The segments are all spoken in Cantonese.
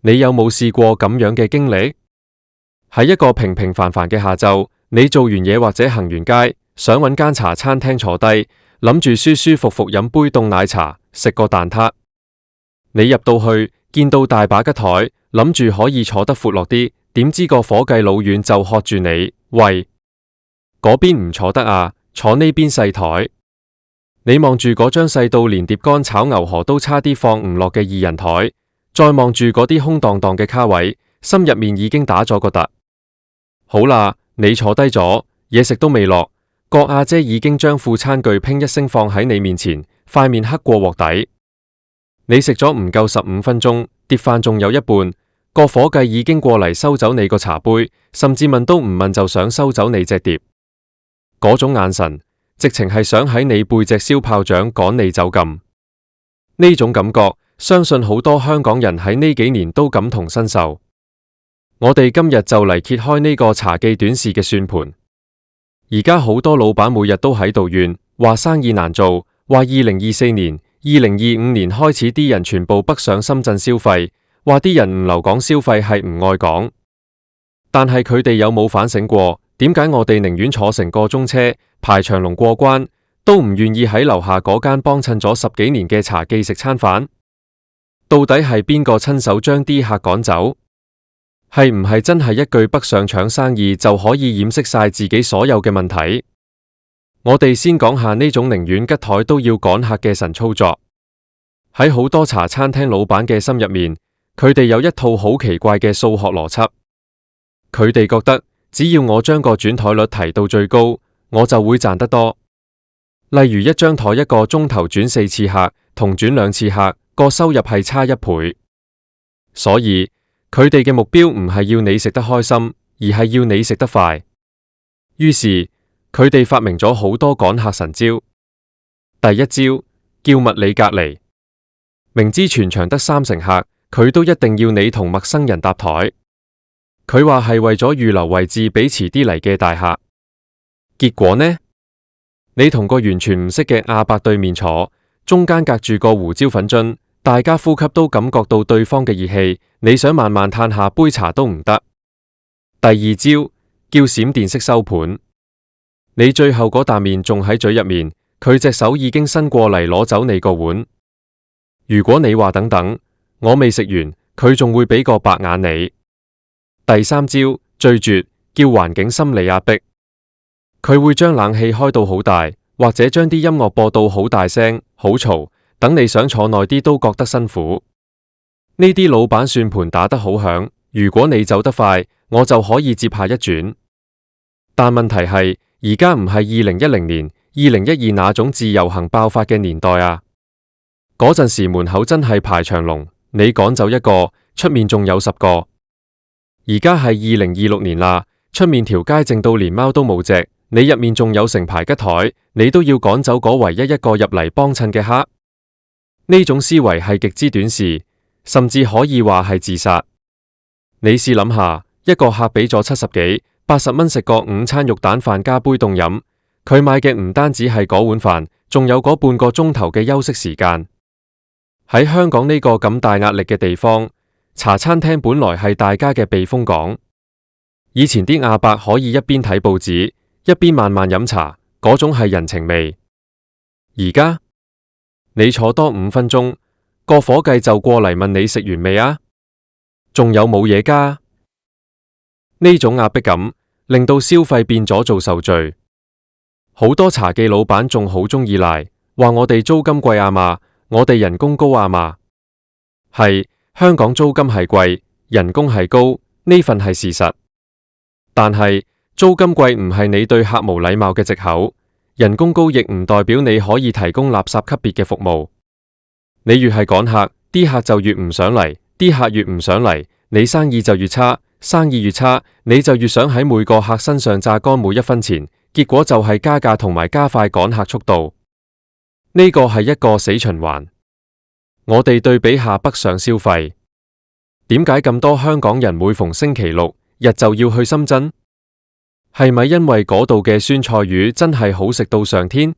你有冇試過咁樣嘅經歷？喺一個平平凡凡嘅下晝，你做完嘢或者行完街，想搵間茶餐廳坐低，諗住舒舒服服飲杯凍奶茶，食個蛋撻。你入到去，見到大把吉台，諗住可以坐得闊落啲，點知個伙計老遠就喝住你，喂，嗰邊唔坐得啊，坐呢邊細台。你望住嗰張細到連碟乾炒牛河都差啲放唔落嘅二人台，再望住嗰啲空蕩蕩嘅卡位，心入面已經打咗個突。好啦，你坐低咗，嘢食都未落，個阿姐已經將副餐具砰一聲放喺你面前，塊面黑過鑊底。你食咗唔夠15分鐘，碟飯仲有一半，個伙計已經過嚟收走你個茶杯，甚至問都唔問就想收走你隻碟。嗰種眼神，直情係想喺你背脊燒炮仗趕你走咁。呢種感覺，相信好多香港人喺呢幾年都感同身受。我哋今日就嚟揭開呢個茶記短視嘅算盤。而家好多老闆每日都喺度怨，話生意難做，話2024年、2025年開始啲人全部北上深圳消費，話啲人唔留港消費係唔愛港。但係佢哋有冇反省過，點解我哋寧願坐成個鐘車排長龍過關，都唔願意喺樓下嗰間幫襯咗10幾年嘅茶記食餐飯？到底係邊個親手將啲客趕走？係唔係真係一句北上搶生意就可以掩飾晒自己所有嘅問題？我哋先講下呢種寧願吉台都要趕客嘅神操作。喺好多茶餐廳老闆嘅心入面，佢哋有一套好奇怪嘅數學邏輯。佢哋覺得只要我將個轉台率提到最高，我就會賺得多。例如一張台一個鐘頭轉4次客，同轉2次客，個收入係差1倍。所以佢哋嘅目標唔係要你食得開心，而係要你食得快。於是佢哋發明咗好多趕客神招。第一招，叫物理隔離。明知全場得3成客，佢都一定要你同陌生人搭台。佢話係為咗預留位置俾遲啲嚟嘅大客。結果呢？你同個完全唔識嘅阿伯對面坐，中間隔住個胡椒粉樽，大家呼吸都感覺到對方嘅熱氣，你想慢慢嘆下杯茶都唔得。第二招，叫閃電式收盤。你最後嗰啖麵仲喺嘴入面，佢隻手已經伸過嚟攞走你個碗。如果你話等等，我未食完，佢仲會俾個白眼你。第三招，最絕，叫環境心理壓迫。佢會將冷氣開到好大，或者將啲音樂播到好大聲、好嘈，等你想坐耐啲都覺得辛苦。呢啲老闆算盤打得好響，如果你走得快，我就可以接下一轉。但問題係，而家唔係2010年、2012那種自由行爆發嘅年代啊！嗰陣時門口真係排長龍，你趕走一個，出面仲有10個。而家係2026年啦，出面條街靜到連貓都冇隻，你入面仲有成排吉台，你都要趕走嗰唯一一個入嚟幫襯嘅客。呢種思維係極之短視，甚至可以話係自殺。你試諗下，一個客俾咗70幾、80蚊食個午餐肉蛋飯加杯凍飲，佢買嘅唔單止係嗰碗飯，仲有嗰半個鐘頭嘅休息時間。喺香港呢個咁大壓力嘅地方，茶餐廳本來係大家嘅避風港。以前啲阿伯可以一邊睇報紙，一邊慢慢飲茶，嗰種係人情味。而家你坐多5分鐘，個伙計就過嚟問你食完未啊？仲有冇嘢加？呢種壓迫感令到消費變咗做受罪。好多茶記老闆仲好鍾意賴，話我哋租金貴啊嘛，我哋人工高啊嘛。係，香港租金係貴，人工係高，呢份係事實。但係租金貴唔係你對客無禮貌嘅藉口，人工高亦唔代表你可以提供垃圾級別嘅服務。你越係趕客，啲客就越唔想嚟，啲客越唔想嚟，你生意就越差，生意越差，你就越想喺每個客身上榨乾每一分錢，結果就係加價同埋加快趕客速度。呢個係一個死循環。我哋對比下北上消費，點解咁多香港人每逢星期6日就要去深圳？係咪因為嗰度嘅酸菜魚真係好食到上天？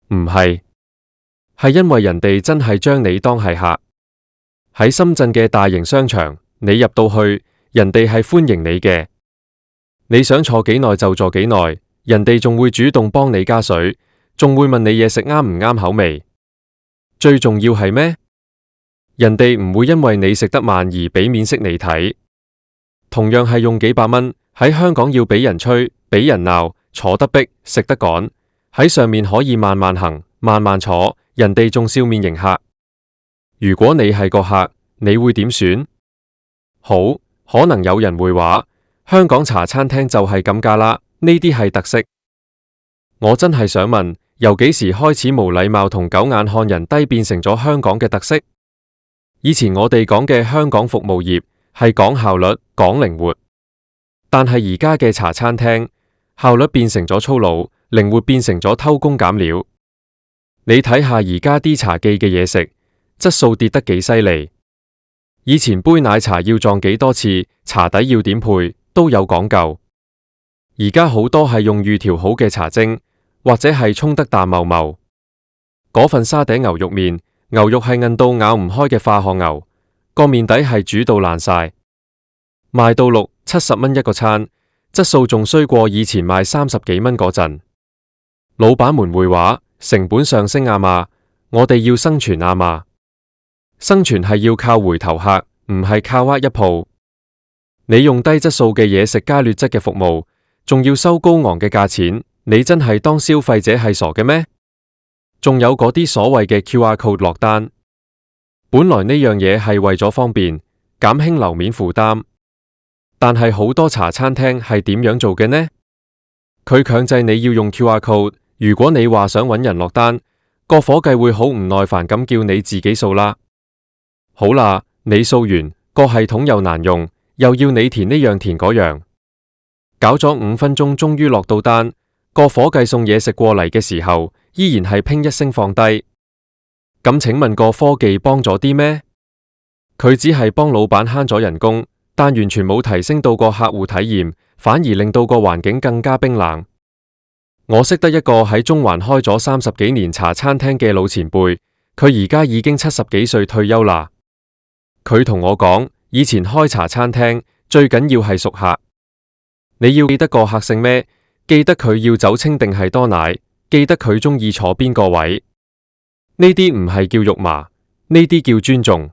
唔係，係因為人哋真係將你當係客。喺深圳嘅大型商場，你入到去，人哋係歡迎你嘅，你想坐幾耐就坐幾耐，人哋仲會主動幫你加水，仲會問你嘢食啱唔啱口味。最重要係咩？人哋唔會因為你食得慢而俾面色你睇。同樣係用幾百蚊，喺香港要俾人吹，俾人鬧，坐得逼，食得趕，喺上面可以慢慢行，慢慢坐，人哋仲笑面迎客。如果你係個客，你會點選？好，可能有人會話，香港茶餐廳就係咁㗎啦，呢啲係特色。我真係想問，由幾時開始無禮貌同狗眼看人低變成咗香港嘅特色？以前我哋講嘅香港服務業係講效率、講靈活，但係而家嘅茶餐廳，效率變成咗粗魯，靈活變成咗偷工減料。你睇下而家啲茶記嘅嘢食，質素跌得幾犀利。以前杯奶茶要撞幾多次，茶底要點配，都有講究。而家好多係用預調好嘅茶精，或者係沖得淡茂茂。嗰份沙嗲牛肉麵，牛肉係韌到咬唔開嘅化學牛，個麵底係煮到爛晒，賣到60、70蚊一個餐，質素仲衰過以前賣30幾蚊嗰陣。老闆們會話成本上升啊嘛，我哋要生存啊嘛。生存係要靠回頭客，唔係靠一鋪。你用低質素嘅嘢食加劣質嘅服務，仲要收高昂嘅價錢，你真係當消費者係傻嘅咩？仲有嗰啲所謂嘅 QR code 落單，本來呢樣嘢係為咗方便，減輕樓面負擔，但係好多茶餐廳係點樣做嘅呢？佢強制你要用 QR code， 如果你話想搵人落單，個伙計會好唔耐煩咁叫你自己掃啦。好啦，你掃完，個系統又難用，又要你填呢樣填嗰樣，搞咗5分鐘，終於落到單。個伙計送嘢食過嚟嘅時候，依然係拼一聲放低。咁請問個科技幫咗啲咩？佢只係幫老闆慳咗人工，但完全冇提升到個客戶體驗，反而令到個環境更加冰冷。我識得一個喺中環開咗30幾年茶餐廳嘅老前輩，佢而家已經70幾歲退休啦。佢同我講，以前開茶餐廳最緊要係熟客，你要記得個客姓咩，記得佢要酒清定係多奶，記得佢中意坐邊個位。呢啲唔係叫肉麻，呢啲叫尊重。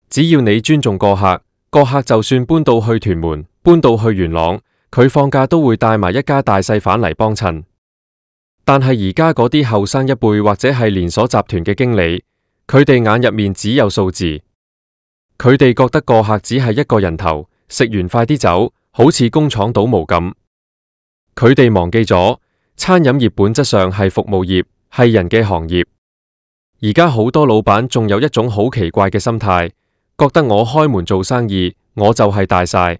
只要你尊重個客，個客就算搬到去屯門，搬到去元朗，佢放假都會帶埋一家大細返嚟幫襯。但係而家嗰啲後生一輩或者係連鎖集團嘅經理，佢哋眼入面只有數字。佢哋覺得個客只係一個人頭，食完快啲走，好似工廠倒模咁。佢哋忘記咗，餐飲業本質上係服務業，係人嘅行業。而家好多老闆仲有一種好奇怪嘅心態，覺得我開門做生意，我就係大晒。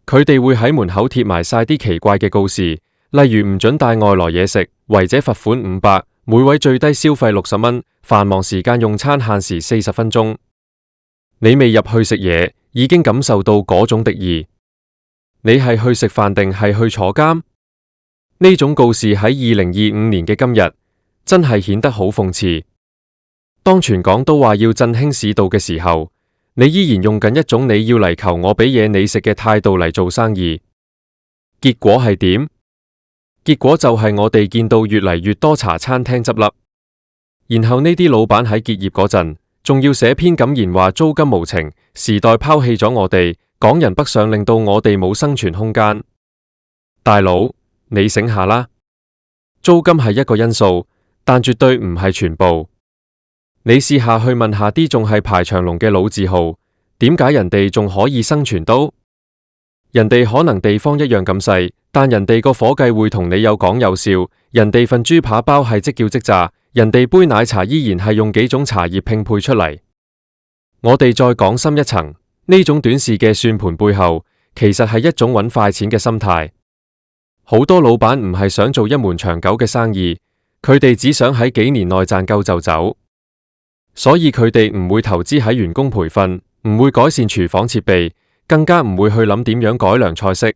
佢哋會喺門口貼埋晒啲奇怪嘅告示，例如唔准帶外來嘢食，違者罰款500，每位最低消費60蚊，繁忙時間用餐限時40分鐘。你未入去食嘢，已經感受到嗰種敵意。你係去食飯定係去坐監？呢種告示喺2025年嘅今日，真係顯得好諷刺。當全港都話要振興市道嘅時候，你依然用緊一種你要嚟求我俾嘢你食嘅態度嚟做生意。結果係點？結果就係我哋見到越嚟越多茶餐廳執笠，然後呢啲老闆喺結業嗰陣，仲要寫篇感言話租金無情，時代拋棄咗我哋，港人北上令到我哋冇生存空間。大佬，你醒下啦，租金係一個因素，但絕對唔係全部。你試下去問下啲仲係排長龍嘅老字號，點解人哋仲可以生存到？人哋可能地方一樣咁細，但人哋個伙計會同你有講有笑，人哋份豬扒包係即叫即炸，人哋杯奶茶依然係用幾種茶葉拼配出嚟。我哋再講深一層，呢種短視嘅算盤背後，其實係一種揾快錢嘅心態。好多老闆唔係想做一門長久嘅生意，佢哋只想喺幾年內賺夠就走。所以佢哋唔會投資喺員工培訓，唔會改善廚房設備，更加唔會去諗點樣改良菜式。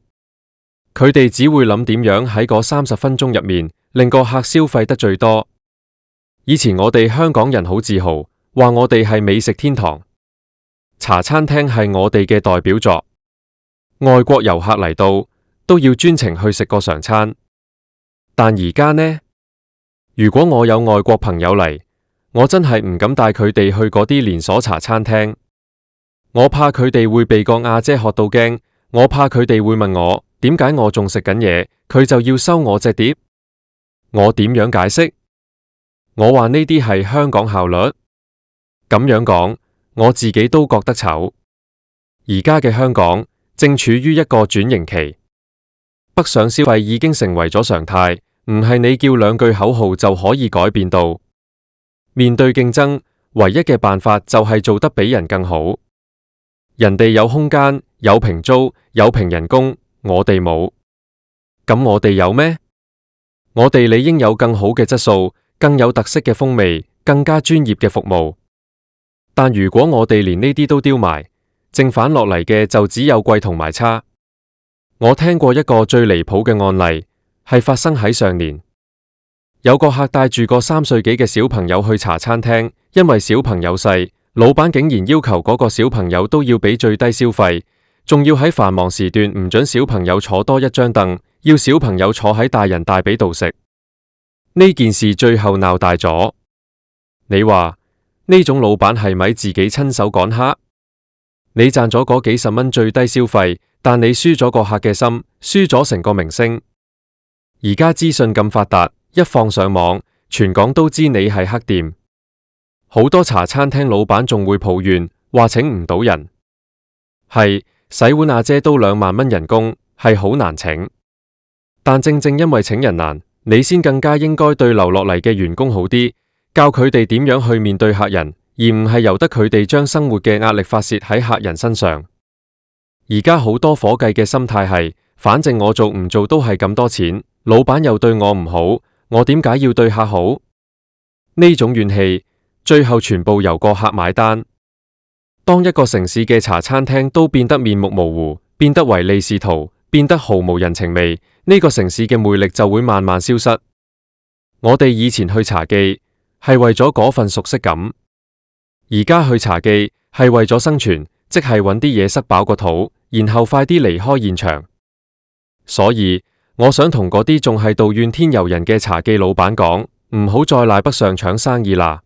佢哋只會諗點樣喺嗰30分鐘入面令個客消費得最多。以前我哋香港人好自豪，話我哋係美食天堂，茶餐廳係我哋嘅代表作，外國遊客嚟到都要專程去食個常餐。但而家呢？如果我有外國朋友嚟，我真係唔敢帶佢哋去嗰啲連鎖茶餐廳，我怕佢哋會被個阿姐喝到驚，我怕佢哋會問我點解我仲食緊嘢，佢就要收我隻碟。我點樣解釋？我話呢啲係香港效率。咁樣講，我自己都覺得醜。而家嘅香港正處於一個轉型期，北上消費已經成為咗常態，唔係你叫兩句口號就可以改變到。面對競爭，唯一嘅辦法就係做得比人更好。人哋有空間，有平租，有平人工，我哋冇。咁我哋有咩？我哋理應有更好嘅質素，更有特色嘅風味，更加專業嘅服務。但如果我哋連呢啲都丟埋，剩返落嚟嘅就只有貴同埋差。我聽過一個最離譜嘅案例，係發生喺上年。有個客帶住個3歲幾嘅小朋友去茶餐廳，因為小朋友細，老闆竟然要求嗰個小朋友都要俾最低消費，仲要喺繁忙時段唔准小朋友坐多一張凳，要小朋友坐喺大人大髀度食。呢件事最後鬧大咗。你話呢種老闆係咪自己親手趕客？你賺咗嗰幾十蚊最低消費，但你輸咗個客嘅心，輸咗成個明星。而家資訊咁發達，一放上網，全港都知你係黑店。好多茶餐廳老闆仲會抱怨，話請唔到人。係，洗碗阿姐都2萬蚊人工，係好難請。但正正因為請人難，你先更加應該對留落嚟嘅員工好啲，教佢哋點樣去面對客人，而唔係由得佢哋將生活嘅壓力發洩喺客人身上。而家好多伙計嘅心態係，反正我做唔做都係咁多錢，老闆又對我唔好，我點解要對客好？呢種怨氣，最後全部由個客買單。當一個城市嘅茶餐廳都變得面目模糊，變得唯利是圖，變得毫無人情味，呢個城市嘅魅力就會慢慢消失。我哋以前去茶記係為咗嗰份熟悉感，而家去茶記係為咗生存，即係揾啲嘢塞飽個肚，然後快啲離開現場。所以我想同嗰啲仲係度怨天尤人嘅茶記老闆講，唔好再賴北上搶生意啦。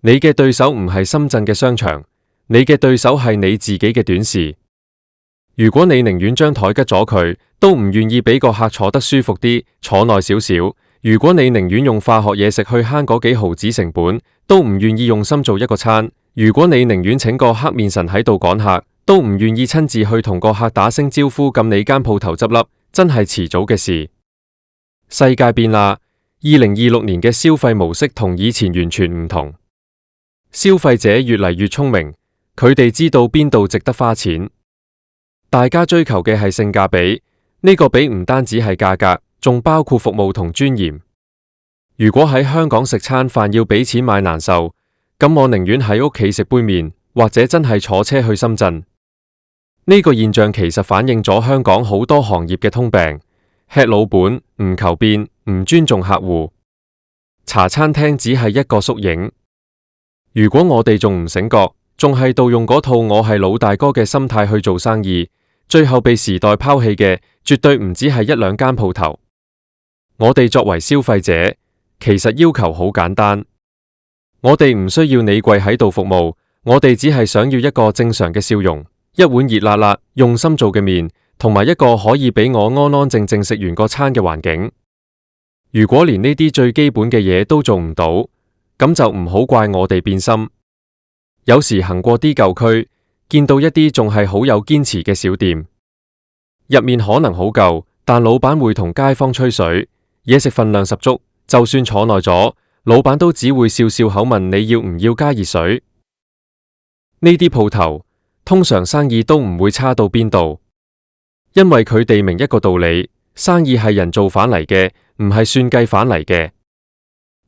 你嘅對手唔係深圳嘅商場，你嘅對手係你自己嘅短視。如果你寧願將台吉咗佢，都唔願意俾個客坐得舒服啲，坐耐少少；如果你寧願用化學嘢食去慳嗰幾毫子成本，都唔願意用心做一個餐；如果你寧願請個黑面神喺度趕客，都唔願意親自去同個客打聲招呼，咁你間鋪頭執笠，真係遲早嘅事。世界變啦，2026年嘅消費模式同以前完全唔同。消費者越嚟越聰明，佢哋知道邊度值得花錢。大家追求嘅係性價比，呢個比唔單止係價格，仲包括服務同尊嚴。如果喺香港食餐飯要俾錢買難受，咁我寧願喺屋企食杯麵，或者真係坐車去深圳。呢個現象其實反映咗香港好多行業嘅通病：吃老本，唔求變，唔尊重客戶。茶餐廳只係一個縮影。如果我哋仲唔醒覺，仲係盜用嗰套我係老大哥嘅心態去做生意，最後被時代拋棄嘅絕對唔止係1、2間鋪頭。我哋作為消費者，其實要求好簡單，我哋唔需要你跪喺度服務，我哋只係想要一個正常嘅笑容，一碗熱辣辣用心做嘅麵，同埋一個可以俾我安安靜靜食完個餐嘅環境。如果連呢啲最基本嘅嘢都做唔到，咁就唔好怪我哋變心。有時行過啲舊區，見到一啲仲係好有堅持嘅小店，入面可能好舊，但老闆會同街坊吹水，嘢食分量十足，就算坐耐咗，老闆都只會笑笑口問你要唔要加熱水。呢啲鋪頭通常生意都唔會差到邊度，因為佢哋明一個道理，生意係人做返嚟嘅，唔係算計返嚟嘅。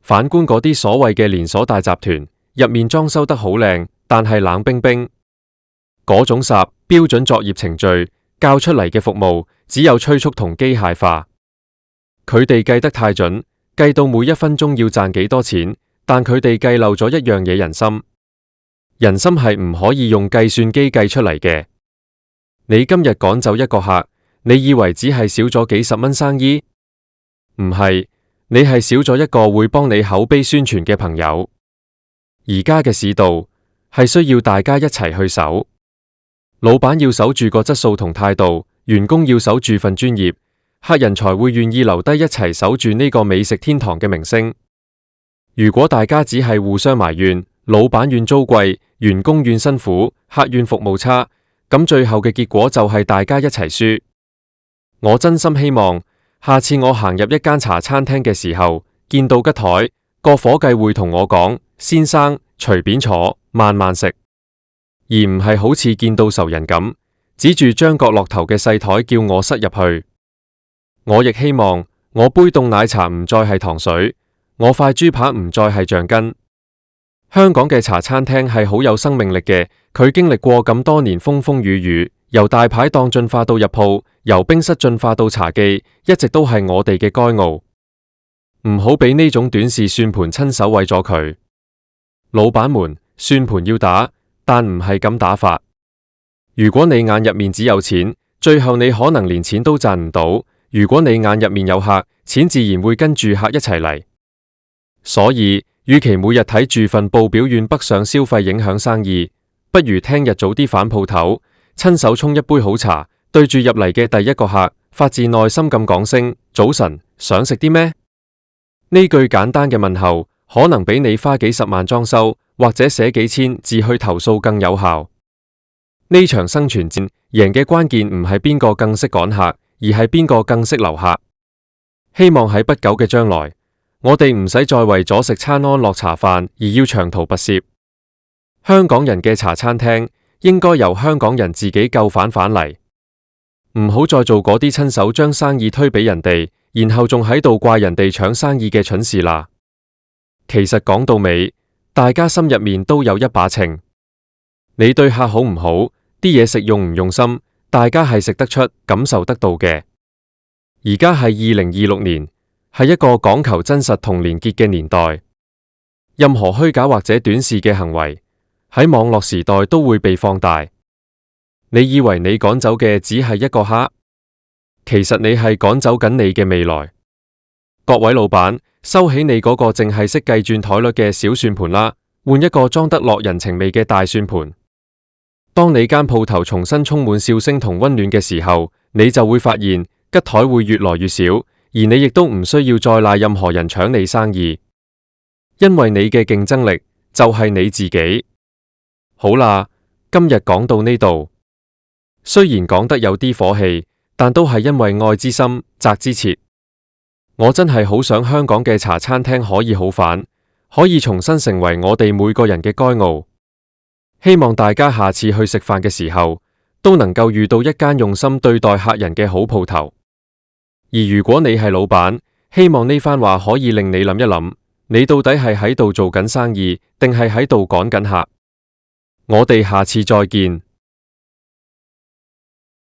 反觀嗰啲所謂嘅連鎖大集團，入面裝修得好靚，但係冷冰冰，嗰種SAP標準作業程序教出嚟嘅服務，只有催促同機械化。佢哋計得太準，計到每1分鐘要賺幾多錢，但佢哋計漏咗一樣嘢：人心。人心係唔可以用計算機計出嚟嘅。你今日趕走一個客，你以為只係少咗幾十蚊生意？唔係，你係少咗一個會幫你口碑宣傳嘅朋友。而家嘅市道係需要大家一齊去守，老闆要守住個質素同態度，員工要守住份專業，客人才會願意留低一齊守住呢個美食天堂嘅名聲。如果大家只係互相埋怨，老闆怨租貴，員工怨辛苦，客怨服務差，咁最後嘅結果就係大家一齊輸。我真心希望下次我行入一間茶餐廳嘅時候，見到吉台，個伙計會同我講：先生，隨便坐，慢慢食，而唔係好似見到仇人咁，指住張角落頭嘅細台叫我塞入去。我亦希望我杯凍奶茶唔再係糖水，我塊豬扒唔再係橡筋。香港嘅茶餐廳係好有生命力嘅，佢經歷過咁多年風風雨雨，由大排檔進化到入鋪，由冰室進化到茶記，一直都係我哋嘅驕傲。唔好俾呢種短視算盤親手毀咗佢。老闆們，算盤要打，但唔係咁打法。如果你眼入面只有錢，最後你可能連錢都賺唔到。如果你眼入面有客，錢自然會跟住客一齊嚟。所以，與其每日睇住份報表怨北上消費影響生意，不如聽日早啲返鋪頭，親手沖一杯好茶，對住入嚟嘅第一個客，發自內心咁講聲早晨，想食啲咩？呢句簡單嘅問候，可能比你花幾十萬裝修或者寫幾千字去投訴更有效。呢場生存戰，贏嘅關鍵唔係邊個更識趕客，而係邊個更識留客。希望喺不久嘅將來，我哋唔使再為咗食餐安樂茶飯而要長途跋涉。香港人嘅茶餐廳應該由香港人自己救返嚟，唔好再做嗰啲親手將生意推俾人哋，然後仲喺度怪人哋搶生意嘅蠢事啦。其實講到尾，大家心入面都有一把秤。你對客好唔好，啲嘢食用唔用心，大家係食得出、感受得到嘅。而家係2026年，係一個講求真實同連結嘅年代。任何虛假或者短視嘅行為，喺網絡時代都會被放大。你以為你趕走嘅只係一個客，其實你係趕走緊你嘅未來。各位老闆，收起你嗰個淨係識計轉台率嘅小算盤啦，換一個裝得落人情味嘅大算盤。當你間鋪頭重新充滿笑聲同溫暖嘅時候，你就會發現吉台會越來越少，而你亦都唔需要再賴任何人搶你生意，因為你嘅競爭力就係你自己。好啦，今日講到呢度，雖然講得有啲火氣，但都係因為愛之深，責之切。我真係好想香港嘅茶餐廳可以好返，可以重新成為我哋每個人嘅驕傲。希望大家下次去食飯嘅時候，都能夠遇到一間用心對待客人嘅好鋪頭。而如果你係老闆，希望呢番話可以令你諗一諗，你到底係喺度做緊生意，定係喺度趕緊客？我哋下次再見。